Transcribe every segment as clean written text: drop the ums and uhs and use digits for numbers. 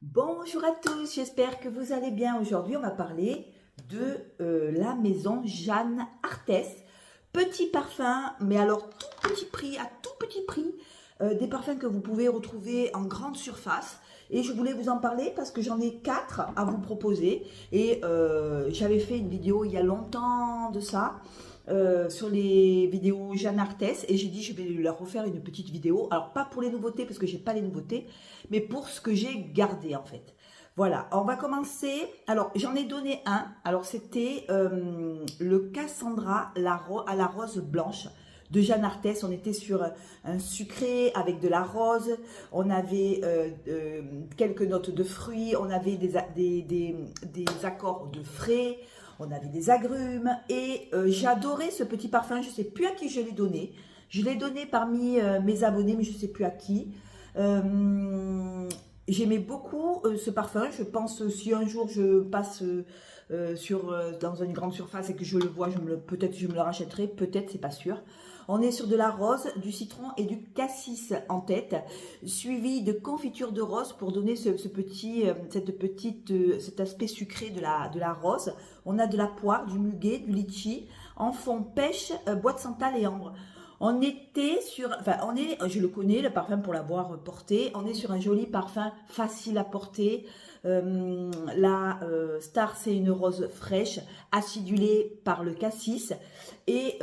Bonjour à tous, j'espère que vous allez bien. Aujourd'hui, on va parler de la maison Jeanne Arthès. Petit parfum, mais alors tout petit prix, à tout petit prix. Des parfums que vous pouvez retrouver en grande surface. Et je voulais vous en parler parce que j'en ai 4 à vous proposer. Et j'avais fait une vidéo il y a longtemps de ça. Sur les vidéos Jeanne Arthès, et j'ai dit je vais leur refaire une petite vidéo, alors pas pour les nouveautés parce que j'ai pas les nouveautés, mais pour ce que j'ai gardé en fait. Voilà, on va commencer. Alors j'en ai donné un, alors c'était le Cassandra à la rose blanche de Jeanne Arthès. On était sur un sucré avec de la rose, on avait quelques notes de fruits, on avait des accords de frais, on avait des agrumes, et j'adorais ce petit parfum. Je ne sais plus à qui je l'ai donné. Je l'ai donné parmi mes abonnés, mais je ne sais plus à qui. J'aimais beaucoup ce parfum. Je pense si un jour je passe dans une grande surface et que je le vois, peut-être je me le rachèterai, peut-être, c'est pas sûr. On est sur de la rose, du citron et du cassis en tête, suivi de confiture de rose pour donner cet aspect sucré de la rose. On a de la poire, du muguet, du litchi, en fond pêche, bois de santal et ambre. On était sur, enfin, je le connais, le parfum pour l'avoir porté. On est sur un joli parfum facile à porter. La star, c'est une rose fraîche, acidulée par le cassis. Et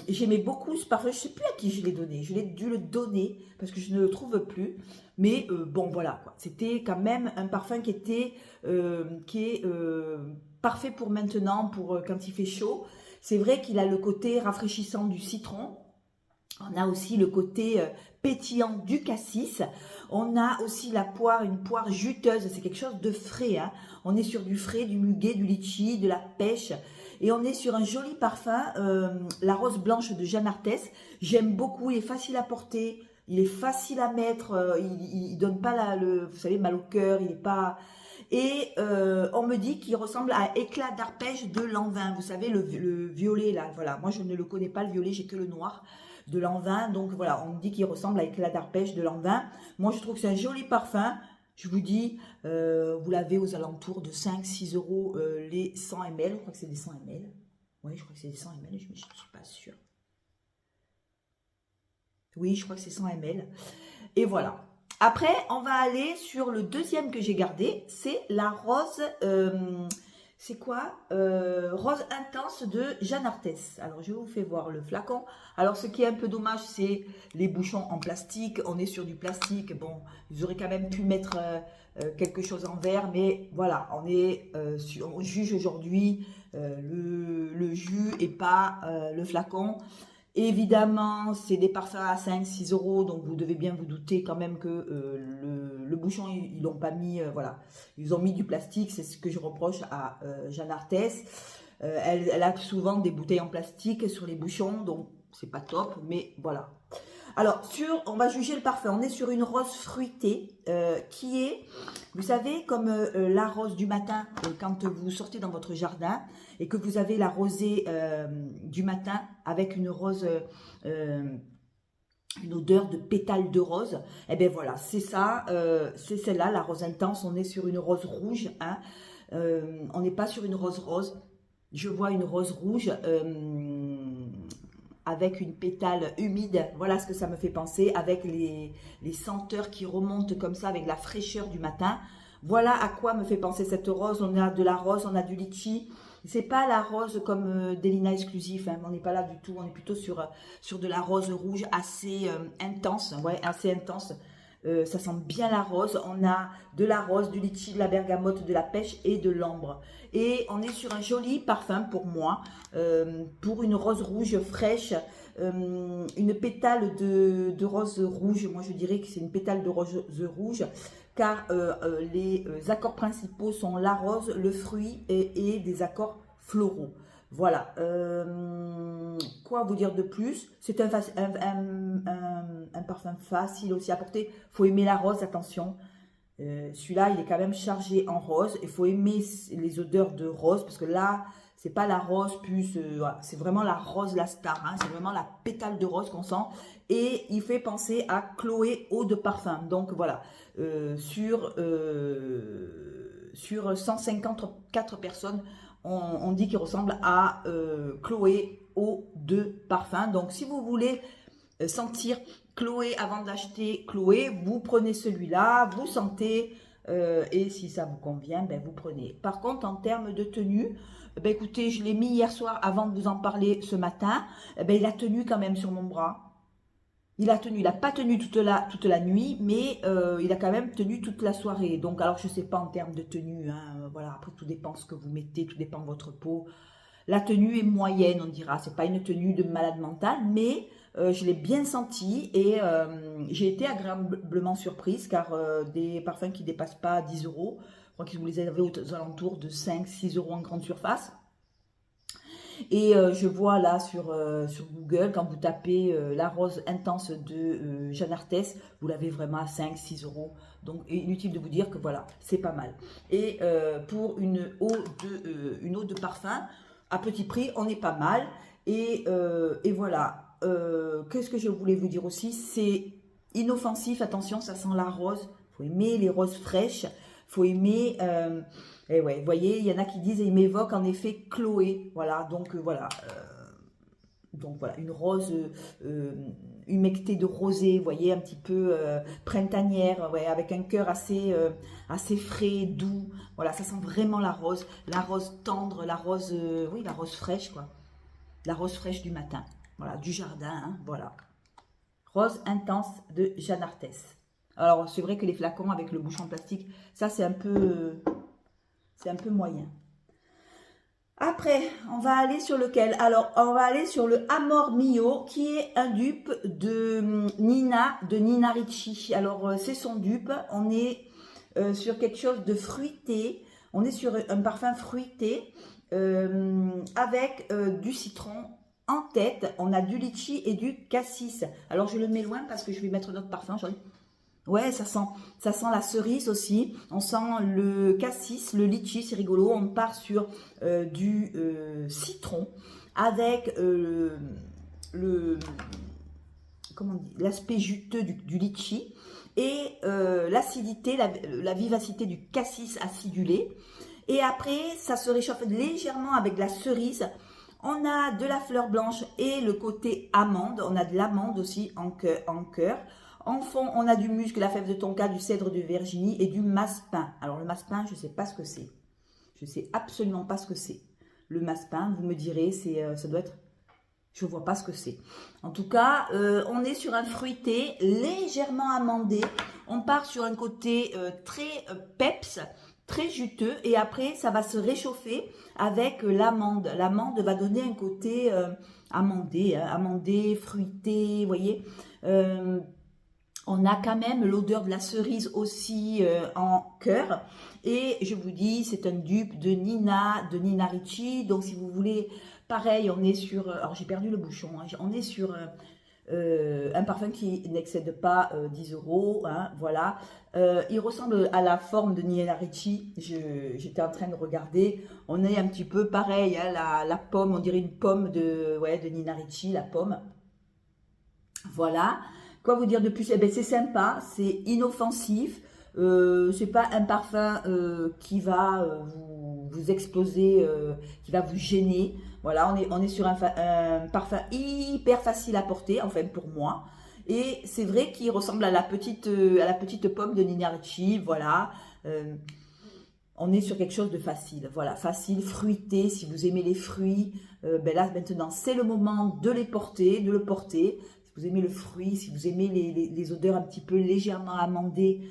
j'aimais beaucoup ce parfum. Je ne sais plus à qui je l'ai donné. Je l'ai dû le donner parce que je ne le trouve plus. Mais bon, voilà, quoi. C'était quand même un parfum qui est parfait pour maintenant, pour quand il fait chaud. C'est vrai qu'il a le côté rafraîchissant du citron. On a aussi le côté pétillant du cassis. On a aussi la poire, une poire juteuse. C'est quelque chose de frais, hein. On est sur du frais, du muguet, du litchi, de la pêche. Et on est sur un joli parfum, la rose blanche de Jeanne Arthès. J'aime beaucoup, il est facile à porter, il est facile à mettre, il donne pas vous savez, mal au cœur, il est pas... Et on me dit qu'il ressemble à éclat d'arpège de Lanvin. Vous savez, le violet, là, voilà. Moi, je ne le connais pas, le violet, j'ai que le noir de Lanvin. Donc, voilà, on me dit qu'il ressemble à éclat d'arpège de Lanvin. Moi, je trouve que c'est un joli parfum. Je vous dis, vous l'avez aux alentours de 5-6 euros les 100 ml. Je crois que c'est des 100 ml. Oui, je crois que c'est des 100 ml, mais je ne suis pas sûre. Oui, je crois que c'est 100 ml. Et voilà. Après, on va aller sur le deuxième que j'ai gardé. C'est la rose... c'est quoi Rose intense de Jeanne Arthès. Alors, je vous fais voir le flacon. Alors, ce qui est un peu dommage, c'est les bouchons en plastique. On est sur du plastique. Bon, ils auraient quand même pu mettre quelque chose en verre. Mais voilà, on juge aujourd'hui le jus et pas le flacon. Évidemment, c'est des parfums à 5-6 euros, donc vous devez bien vous douter quand même que le bouchon, ils l'ont pas mis, voilà. Ils ont mis du plastique, c'est ce que je reproche à Jeanne Arthès. Elle a souvent des bouteilles en plastique sur les bouchons, donc c'est pas top, mais voilà. Alors, on va juger le parfum. On est sur une rose fruitée qui est, vous savez, comme la rose du matin, quand vous sortez dans votre jardin et que vous avez la rosée du matin avec une rose, une odeur de pétales de rose. Et bien voilà, c'est ça, c'est celle-là, la rose intense. On est sur une rose rouge, hein. On n'est pas sur une rose rose. Je vois une rose rouge avec une pétale humide, voilà ce que ça me fait penser, avec les senteurs qui remontent comme ça, avec la fraîcheur du matin. Voilà à quoi me fait penser cette rose. On a de la rose, on a du litchi. C'est pas la rose comme Delina Exclusif, hein. On n'est pas là du tout, on est plutôt sur de la rose rouge assez intense, ouais, assez intense. Ça sent bien la rose. On a de la rose, du litchi, de la bergamote, de la pêche et de l'ambre. Et on est sur un joli parfum pour moi, pour une rose rouge fraîche, une pétale de rose rouge. Moi je dirais que c'est une pétale de rose rouge, car les accords principaux sont la rose, le fruit et des accords floraux. Voilà. Quoi vous dire de plus? C'est un parfum facile aussi à porter. Il faut aimer la rose, attention. Celui-là, il est quand même chargé en rose. Il faut aimer les odeurs de rose parce que là, C'est pas la rose plus, voilà, c'est vraiment la rose, la star, hein, c'est vraiment la pétale de rose qu'on sent. Et il fait penser à Chloé eau de parfum. Donc voilà, sur 154 personnes, on dit qu'il ressemble à Chloé eau de parfum. Donc si vous voulez sentir Chloé avant d'acheter Chloé, vous prenez celui-là, vous sentez et si ça vous convient, ben vous prenez. Par contre, en termes de tenue, ben écoutez, je l'ai mis hier soir avant de vous en parler ce matin, ben il a tenu quand même sur mon bras. Il a tenu, il n'a pas tenu toute la nuit, mais il a quand même tenu toute la soirée. Donc, alors, je ne sais pas en termes de tenue, hein, voilà, après, tout dépend ce que vous mettez, tout dépend de votre peau. La tenue est moyenne, on dira, c'est pas une tenue de malade mental, mais je l'ai bien senti et j'ai été agréablement surprise, car des parfums qui ne dépassent pas 10 euros, je crois que vous les avez aux alentours de 5-6 euros en grande surface. Et je vois là sur Google, quand vous tapez la rose intense de Jeanne Arthès, vous l'avez vraiment à 5-6 euros. Donc inutile de vous dire que voilà, c'est pas mal. Et pour une eau de parfum, à petit prix, on est pas mal. Et voilà, qu'est-ce que je voulais vous dire aussi, c'est inoffensif, attention, ça sent la rose. Il faut aimer les roses fraîches, il faut aimer... et ouais, vous voyez, il y en a qui disent, il m'évoque en effet Chloé. Voilà, donc voilà. Donc voilà, une rose humectée de rosée, vous voyez, un petit peu printanière, ouais, avec un cœur assez frais, doux. Voilà, ça sent vraiment la rose tendre, la rose, oui, la rose fraîche, quoi. La rose fraîche du matin, voilà, du jardin, hein, voilà. Rose intense de Jeanne Arthès. Alors, c'est vrai que les flacons avec le bouchon plastique, ça, c'est un peu moyen. Après, on va aller sur lequel? Alors, on va aller sur le Amor Mio, qui est un dupe de Nina Ricci. Alors, c'est son dupe. On est sur quelque chose de fruité. On est sur un parfum fruité avec du citron en tête. On a du litchi et du cassis. Alors, je le mets loin parce que je vais mettre d'autres parfums. Ouais, ça sent la cerise aussi. On sent le cassis, le litchi, c'est rigolo. On part sur du citron avec l'aspect juteux du litchi et l'acidité, la vivacité du cassis acidulé. Et après, ça se réchauffe légèrement avec de la cerise. On a de la fleur blanche et le côté amande. On a de l'amande aussi en cœur. En fond, on a du musc, la fève de tonka, du cèdre de Virginie et du massepain. Alors, le massepain, je ne sais pas ce que c'est. Je ne sais absolument pas ce que c'est. Le massepain, vous me direz, ça doit être... Je ne vois pas ce que c'est. En tout cas, on est sur un fruité légèrement amandé. On part sur un côté très peps, très juteux. Et après, ça va se réchauffer avec l'amande. L'amande va donner un côté amandé, hein, amandé, fruité, vous voyez. On a quand même l'odeur de la cerise aussi en cœur. Et je vous dis, c'est un dupe de Nina Ricci. Donc, si vous voulez, pareil, on est sur... alors, j'ai perdu le bouchon. Hein, on est sur un parfum qui n'excède pas 10 euros. Hein, voilà. Il ressemble à la forme de Nina Ricci. J'étais en train de regarder. On est un petit peu pareil. Hein, la pomme, on dirait une pomme de Nina Ricci, la pomme. Voilà. Quoi vous dire de plus? Eh ben, c'est sympa, c'est inoffensif, c'est pas un parfum qui va vous exploser, qui va vous gêner. Voilà, on est sur un parfum hyper facile à porter, enfin pour moi. Et c'est vrai qu'il ressemble à la petite pomme de Nina Ricci, voilà. On est sur quelque chose de facile, voilà, facile, fruité. Si vous aimez les fruits, ben là maintenant c'est le moment de le porter. Si vous aimez le fruit, si vous aimez les odeurs un petit peu légèrement amandées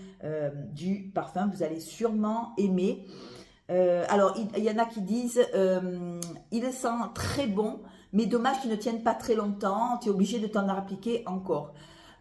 du parfum, vous allez sûrement aimer. Alors, il y en a qui disent, il sent très bon, mais dommage qu'il ne tienne pas très longtemps, tu es obligé de t'en appliquer encore.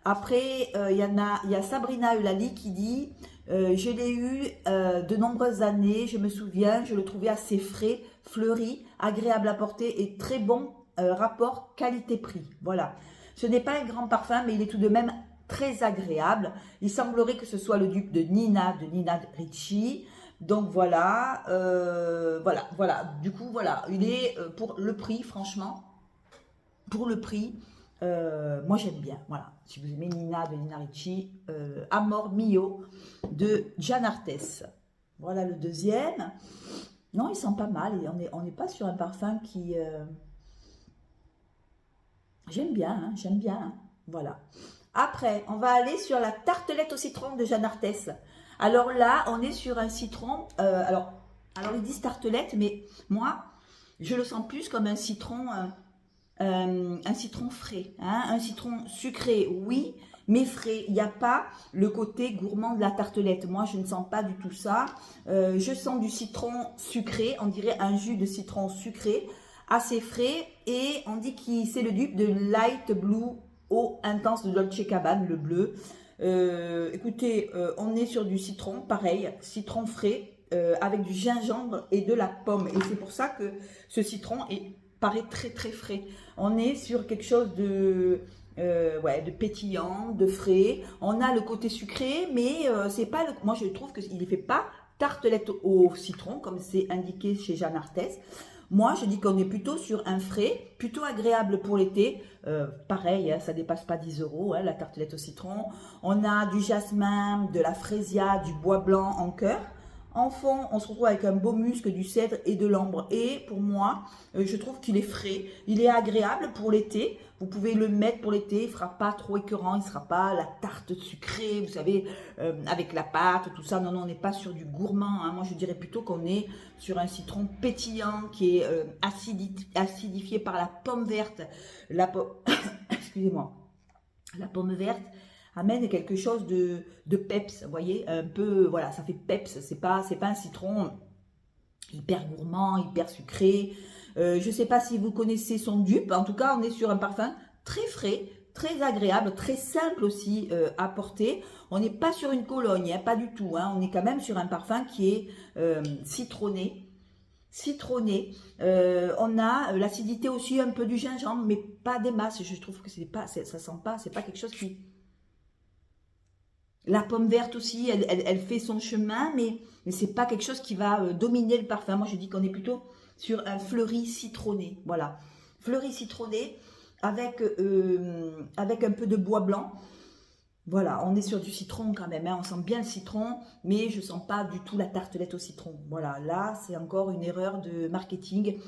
Après, il y a Sabrina Eulalie qui dit, je l'ai eu de nombreuses années, je me souviens, je le trouvais assez frais, fleuri, agréable à porter et très bon rapport qualité-prix. Voilà. Ce n'est pas un grand parfum, mais il est tout de même très agréable. Il semblerait que ce soit le dupe de Nina Ricci. Donc voilà, voilà. Du coup, voilà, il est pour le prix, franchement, pour le prix, moi j'aime bien. Voilà, si vous aimez Nina de Nina Ricci, Amor Mio de Gian Artes. Voilà le deuxième. Non, il sent pas mal. Et on n'est pas sur un parfum qui... J'aime bien, hein, j'aime bien. Hein. Voilà. Après, on va aller sur la tartelette au citron de Jeanne Arthès. Alors là, on est sur un citron. Alors ils disent tartelette, mais moi, je le sens plus comme un citron frais. Hein, un citron sucré, oui, mais frais. Il n'y a pas le côté gourmand de la tartelette. Moi, je ne sens pas du tout ça. Je sens du citron sucré. On dirait un jus de citron sucré, assez frais. Et on dit que c'est le dupe de Light Blue Eau Intense de Dolce Gabbana, le bleu. Écoutez, on est sur du citron, pareil, citron frais, avec du gingembre et de la pomme. Et c'est pour ça que ce citron paraît très très frais. On est sur quelque chose de, de pétillant, de frais. On a le côté sucré, mais c'est pas moi je trouve qu'il ne fait pas tartelette au citron, comme c'est indiqué chez Jeanne Arthès. Moi, je dis qu'on est plutôt sur un frais, plutôt agréable pour l'été. Pareil, hein, ça dépasse pas 10 €, hein, la tartelette au citron. On a du jasmin, de la frésia, du bois blanc en cœur. En fond, on se retrouve avec un beau musc, du cèdre et de l'ambre. Et pour moi, je trouve qu'il est frais. Il est agréable pour l'été. Vous pouvez le mettre pour l'été. Il ne sera pas trop écœurant. Il ne sera pas la tarte sucrée, vous savez, avec la pâte, tout ça. Non, non, on n'est pas sur du gourmand. Hein. Moi, je dirais plutôt qu'on est sur un citron pétillant qui est acidifié par la pomme verte. Excusez-moi. La pomme verte amène quelque chose de peps, vous voyez, un peu, voilà, ça fait peps, c'est pas un citron hyper gourmand, hyper sucré. Je sais pas si vous connaissez son dupe, en tout cas, on est sur un parfum très frais, très agréable, très simple aussi à porter. On n'est pas sur une cologne, hein, pas du tout, hein. On est quand même sur un parfum qui est citronné. On a l'acidité aussi, un peu du gingembre, mais pas des masses. Je trouve que ça sent pas, c'est pas quelque chose qui... La pomme verte aussi, elle fait son chemin, mais c'est pas quelque chose qui va dominer le parfum. Moi, je dis qu'on est plutôt sur un fleuri citronné. Voilà, fleuri citronné avec un peu de bois blanc. Voilà, on est sur du citron quand même. Hein. On sent bien le citron, mais je sens pas du tout la tartelette au citron. Voilà, là, c'est encore une erreur de marketing.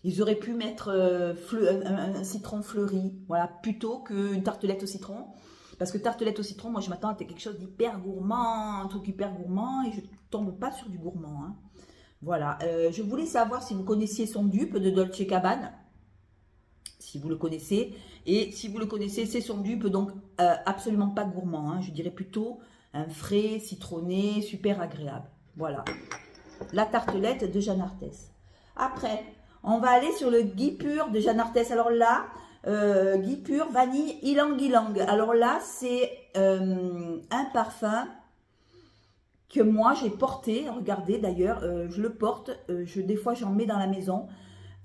Ils auraient pu mettre un citron fleuri, voilà, plutôt qu'une tartelette au citron. Parce que tartelette au citron, moi je m'attends à quelque chose d'hyper gourmand, un truc hyper gourmand, et je ne tombe pas sur du gourmand. Hein. Voilà, je voulais savoir si vous connaissiez son dupe de Dolce Gabbana, si vous le connaissez, et si vous le connaissez, c'est son dupe, donc absolument pas gourmand, hein. Je dirais plutôt un frais, citronné, super agréable. Voilà, la tartelette de Jeanne Arthès. Après, on va aller sur le Guy Pur de Jeanne Arthès. Alors là, Guy Pur, vanille, ylang ylang. Alors là, c'est un parfum que moi j'ai porté. Regardez d'ailleurs, je le porte. Des fois, j'en mets dans la maison.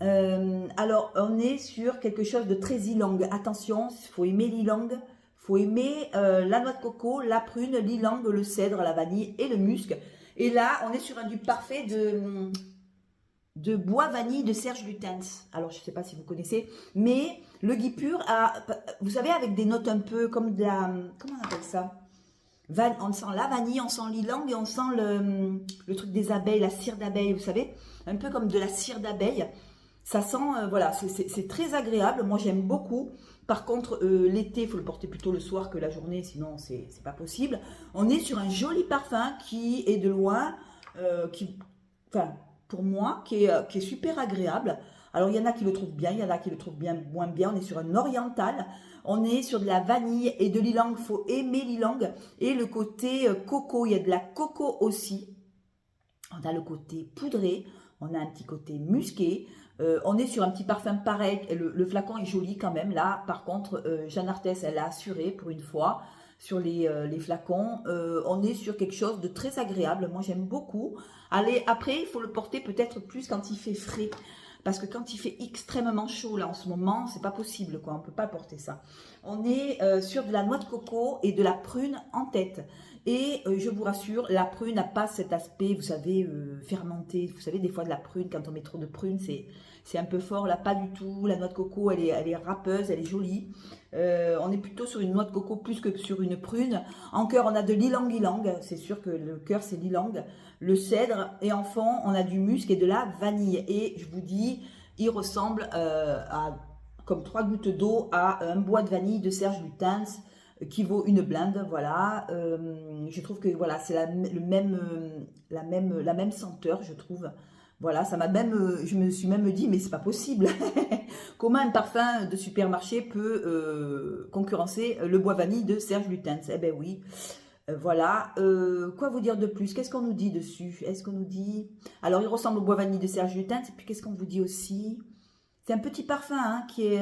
Alors, on est sur quelque chose de très ylang. Attention, il faut aimer l'ylang. Il faut aimer la noix de coco, la prune, l'ylang, le cèdre, la vanille et le musc. Et là, on est sur un dupe parfait de bois vanille de Serge Lutens. Alors, je ne sais pas si vous connaissez, mais le Guy Pur a, vous savez, avec des notes un peu comme de la, comment on appelle ça? On sent la vanille, on sent l'ylang et on sent le truc des abeilles, la cire d'abeille, vous savez, un peu comme de la cire d'abeille. Ça sent, voilà, c'est très agréable. Moi, j'aime beaucoup. Par contre, l'été, il faut le porter plutôt le soir que la journée, sinon, c'est pas possible. On est sur un joli parfum qui est de loin, enfin, pour moi, qui est super agréable. Alors, il y en a qui le trouvent bien, il y en a qui le trouvent bien, moins bien. On est sur un oriental. On est sur de la vanille et de l'ylang. Il faut aimer l'ylang. Et le côté coco, il y a de la coco aussi. On a le côté poudré. On a un petit côté musqué. On est sur un petit parfum pareil. Le flacon est joli quand même. Là, par contre, Jeanne Arthès, elle a assuré pour une fois sur les flacons. On est sur quelque chose de très agréable. Moi, j'aime beaucoup. Allez, après, il faut le porter peut-être plus quand il fait frais. Parce que quand il fait extrêmement chaud, là, en ce moment, c'est pas possible, quoi. On peut pas porter ça. On est sur de la noix de coco et de la prune en tête. Et je vous rassure, la prune n'a pas cet aspect, vous savez, fermenté. Vous savez, des fois de la prune, quand on met trop de prune, c'est un peu fort. Là, pas du tout. La noix de coco, elle est râpeuse, elle est jolie. On est plutôt sur une noix de coco plus que sur une prune. En cœur, on a de l'ylang-ylang. C'est sûr que le cœur, c'est l'ylang. Le cèdre. Et en fond, on a du musc et de la vanille. Et je vous dis, il ressemble comme 3 gouttes d'eau à un bois de vanille de Serge Lutens qui vaut une blinde. Voilà. Je trouve que voilà, c'est la même senteur, je trouve. Voilà, ça m'a même, je me suis même dit, mais c'est pas possible. Comment un parfum de supermarché peut concurrencer le bois vanille de Serge Lutens? Eh ben oui. Voilà. Quoi vous dire de plus? Qu'est-ce qu'on nous dit dessus? Est-ce qu'on nous dit... Alors, il ressemble au bois vanille de Serge Lutens. Et puis, qu'est-ce qu'on vous dit aussi? C'est un petit parfum hein, qui est...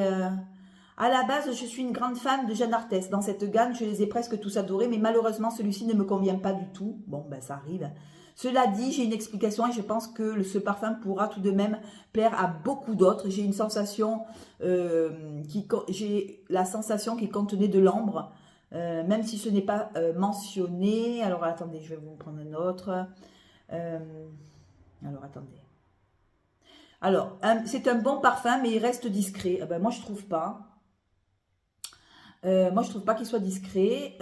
À la base, je suis une grande fan de Jeanne Arthès. Dans cette gamme, je les ai presque tous adorés, mais malheureusement, celui-ci ne me convient pas du tout. Bon, ben ça arrive. Cela dit, j'ai une explication et je pense que ce parfum pourra tout de même plaire à beaucoup d'autres. J'ai une sensation, j'ai la sensation qu'il contenait de l'ambre, même si ce n'est pas mentionné. Alors attendez, je vais vous prendre un autre. Alors attendez. Alors, c'est un bon parfum, mais il reste discret. Ben, moi, je trouve pas. Moi, je trouve pas qu'il soit discret.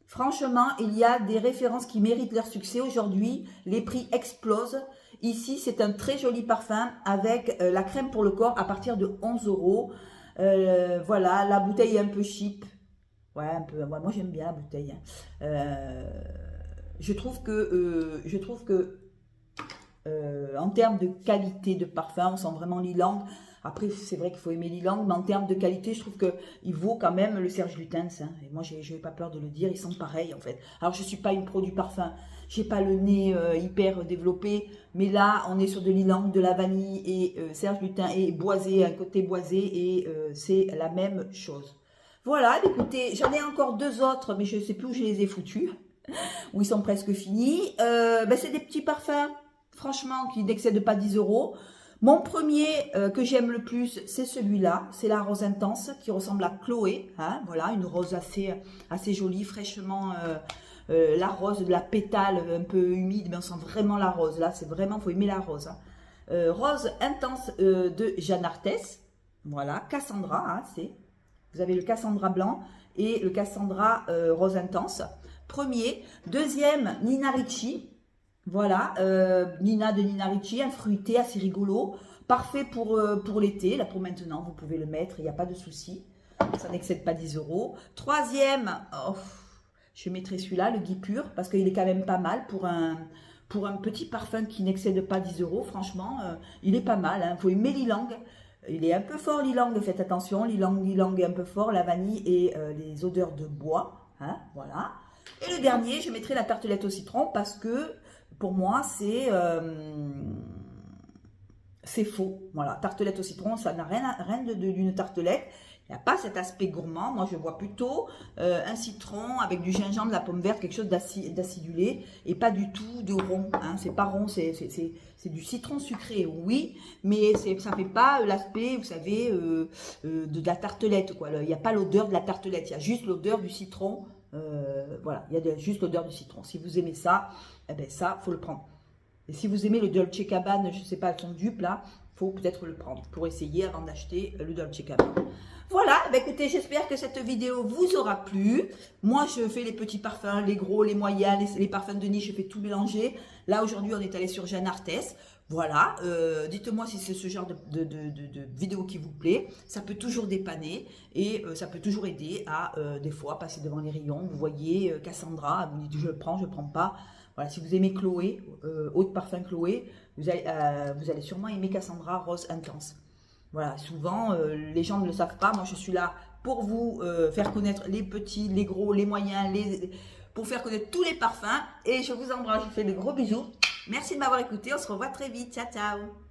Franchement, il y a des références qui méritent leur succès. Aujourd'hui, les prix explosent. Ici, c'est un très joli parfum avec la crème pour le corps à partir de 11 €. Voilà, la bouteille est un peu cheap. Ouais, un peu. Moi, j'aime bien la bouteille. Je trouve que en termes de qualité de parfum, on sent vraiment l'ylang. Après, c'est vrai qu'il faut aimer l'ylang, mais en termes de qualité, je trouve qu'il vaut quand même le Serge Lutens. Hein. Et moi, je n'ai pas peur de le dire, ils sont pareils en fait. Alors, je ne suis pas une pro du parfum, je n'ai pas le nez hyper développé, mais là, on est sur de l'ylang, de la vanille et Serge Lutens est boisé, un côté boisé, et c'est la même chose. Voilà, écoutez, j'en ai encore 2 autres, mais je ne sais plus où je les ai foutus, où ils sont presque finis. C'est des petits parfums, franchement, qui n'excèdent pas 10 €. Mon premier que j'aime le plus, c'est celui-là. C'est la rose intense qui ressemble à Chloé. Hein, voilà, une rose assez jolie, fraîchement. La rose de la pétale un peu humide, mais on sent vraiment la rose. Là, c'est vraiment, faut aimer la rose. Hein. Rose intense de Jeanne Arthès. Voilà, Cassandra. Hein, vous avez le Cassandra blanc et le Cassandra rose intense. Premier. Deuxième, Nina Ricci. Voilà, Nina de Nina Ricci, un fruité assez rigolo, parfait pour l'été, là pour maintenant, vous pouvez le mettre, il n'y a pas de souci, ça n'excède pas 10 €. Troisième, je mettrai celui-là, le Guipure, parce qu'il est quand même pas mal pour un petit parfum qui n'excède pas 10 €, franchement, il est pas mal, hein. Faut aimer l'ylang, il est un peu fort l'ylang, faites attention, l'ylang est un peu fort, la vanille et les odeurs de bois, hein, voilà. Et le dernier, je mettrai la tartelette au citron, parce que pour moi, c'est faux. Voilà, tartelette au citron, ça n'a rien d'une tartelette. Il n'y a pas cet aspect gourmand. Moi, je vois plutôt un citron avec du gingembre, de la pomme verte, quelque chose d'acidulé et pas du tout de rond. Hein. C'est pas rond, c'est du citron sucré, oui, mais ça ne fait pas l'aspect, vous savez, de la tartelette. Quoi. Il n'y a pas l'odeur de la tartelette, il y a juste l'odeur du citron. Voilà, il y a juste l'odeur du citron. Si vous aimez ça, eh ben ça, faut le prendre. Et si vous aimez le Dolce Gabbana, je ne sais pas, son dupe là, faut peut-être le prendre pour essayer avant d'acheter le Dolce Gabbana. Voilà, ben écoutez, j'espère que cette vidéo vous aura plu. Moi, je fais les petits parfums, les gros, les moyens, les parfums de niche, je fais tout mélanger. Là, aujourd'hui, on est allé sur Jeanne Arthès. Voilà, dites-moi si c'est ce genre de vidéo qui vous plaît. Ça peut toujours dépanner et ça peut toujours aider à, des fois, passer devant les rayons. Vous voyez Cassandra, vous dites je le prends pas. Voilà, si vous aimez Chloé, eau de parfum Chloé, vous allez sûrement aimer Cassandra Rose Intense. Voilà, souvent, les gens ne le savent pas. Moi, je suis là pour vous faire connaître les petits, les gros, les moyens, pour faire connaître tous les parfums. Et je vous embrasse, je vous fais de gros bisous. Merci de m'avoir écouté. On se revoit très vite. Ciao, ciao.